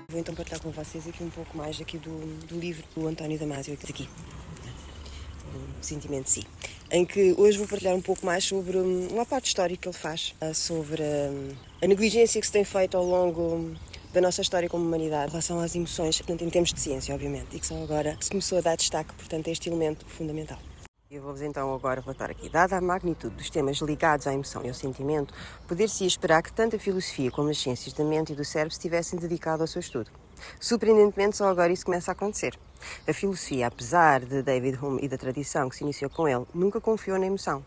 Vou então partilhar com vocês aqui um pouco mais aqui do livro do António Damasio, aqui, o Sentimento de Si, em que hoje vou partilhar um pouco mais sobre uma parte histórica que ele faz, sobre a negligência que se tem feito ao longo da nossa história como humanidade em relação às emoções, portanto, em termos de ciência, obviamente, e que só agora se começou a dar destaque, portanto, a este elemento fundamental. Eu vou-vos então agora relatar aqui. Dada a magnitude dos temas ligados à emoção e ao sentimento, poder-se esperar que tanto a filosofia como as ciências da mente e do cérebro se tivessem dedicado ao seu estudo. Surpreendentemente, só agora isso começa a acontecer. A filosofia, apesar de David Hume e da tradição que se iniciou com ele, nunca confiou na emoção,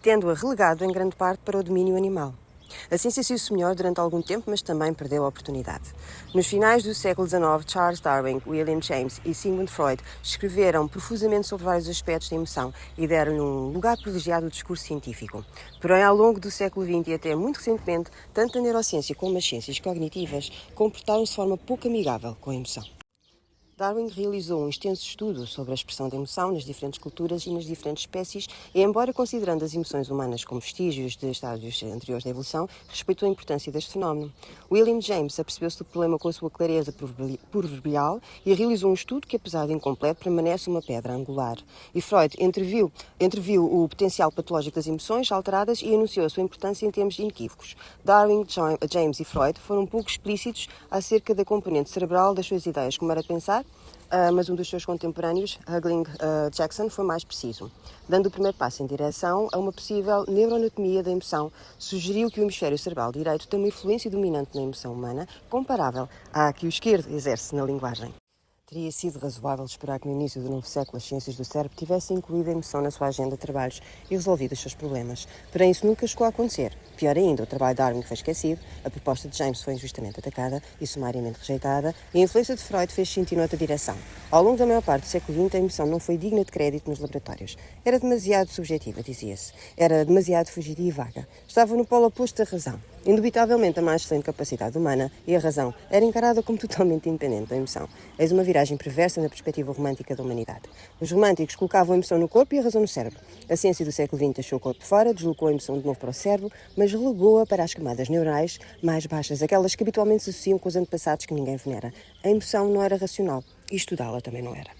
tendo-a relegado em grande parte para o domínio animal. A ciência se melhor durante algum tempo, mas também perdeu a oportunidade. Nos finais do século XIX, Charles Darwin, William James e Sigmund Freud escreveram profusamente sobre vários aspectos da emoção e deram-lhe um lugar privilegiado no discurso científico. Porém, ao longo do século XX e até muito recentemente, tanto a neurociência como as ciências cognitivas comportaram-se de forma pouco amigável com a emoção. Darwin realizou um extenso estudo sobre a expressão da emoção nas diferentes culturas e nas diferentes espécies e, embora considerando as emoções humanas como vestígios de estádios anteriores da evolução, respeitou a importância deste fenómeno. William James apercebeu-se do problema com a sua clareza proverbial e realizou um estudo que, apesar de incompleto, permanece uma pedra angular. E Freud entreviu o potencial patológico das emoções alteradas e anunciou a sua importância em termos inequívocos. Darwin, James e Freud foram pouco explícitos acerca da componente cerebral das suas ideias, como era pensar, mas um dos seus contemporâneos, Hughlings Jackson, foi mais preciso. Dando o primeiro passo em direção a uma possível neuroanatomia da emoção, sugeriu que o hemisfério cerebral direito tem uma influência dominante na emoção humana, comparável à que o esquerdo exerce na linguagem. Teria sido razoável esperar que no início do novo século as ciências do cérebro tivessem incluído a emoção na sua agenda de trabalhos e resolvido os seus problemas. Porém, isso nunca chegou a acontecer. Pior ainda, o trabalho de Darwin foi esquecido, a proposta de James foi injustamente atacada e sumariamente rejeitada, e a influência de Freud fez-se sentir noutra direção. Ao longo da maior parte do século XX, a emoção não foi digna de crédito nos laboratórios. Era demasiado subjetiva, dizia-se. Era demasiado fugidia e vaga. Estava no polo oposto da razão. Indubitavelmente a mais excelente capacidade humana, e a razão, era encarada como totalmente independente da emoção. Eis uma viragem perversa na perspectiva romântica da humanidade. Os românticos colocavam a emoção no corpo e a razão no cérebro. A ciência do século XX deixou o corpo fora, deslocou a emoção de novo para o cérebro, mas relegou-a para as camadas neurais mais baixas, aquelas que habitualmente se associam com os antepassados que ninguém venera. A emoção não era racional, e estudá-la também não era.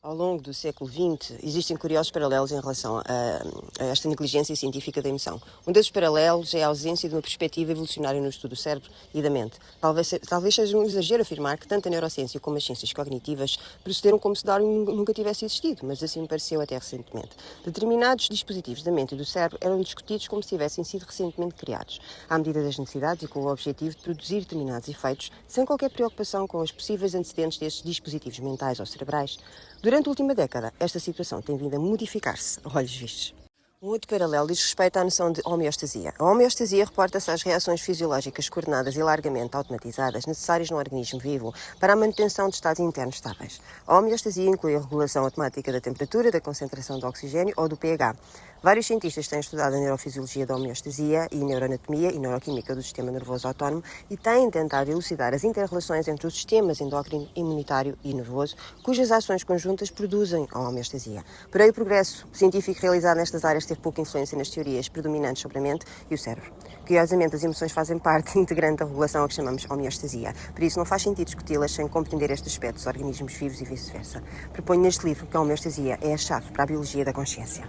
Ao longo do século XX, existem curiosos paralelos em relação a esta negligência científica da emoção. Um desses paralelos é a ausência de uma perspectiva evolucionária no estudo do cérebro e da mente. Talvez seja um exagero afirmar que tanto a neurociência como as ciências cognitivas procederam como se Darwin nunca tivesse existido, mas assim me pareceu até recentemente. Determinados dispositivos da mente e do cérebro eram discutidos como se tivessem sido recentemente criados, à medida das necessidades e com o objetivo de produzir determinados efeitos, sem qualquer preocupação com os possíveis antecedentes destes dispositivos mentais ou cerebrais. Durante a última década, esta situação tem vindo a modificar-se a olhos vistos. Um outro paralelo diz respeito à noção de homeostasia. A homeostasia reporta-se às reações fisiológicas coordenadas e largamente automatizadas necessárias no organismo vivo para a manutenção de estados internos estáveis. A homeostasia inclui a regulação automática da temperatura, da concentração de oxigênio ou do pH. Vários cientistas têm estudado a neurofisiologia da homeostasia e neuroanatomia e neuroquímica do sistema nervoso autónomo e têm tentado elucidar as inter-relações entre os sistemas endócrino, imunitário e nervoso, cujas ações conjuntas produzem a homeostasia. Porém, o progresso científico realizado nestas áreas teve pouca influência nas teorias predominantes sobre a mente e o cérebro. Curiosamente, as emoções fazem parte integrante da regulação a que chamamos homeostasia. Por isso, não faz sentido discuti-las sem compreender este aspecto dos organismos vivos e vice-versa. Proponho neste livro que a homeostasia é a chave para a biologia da consciência.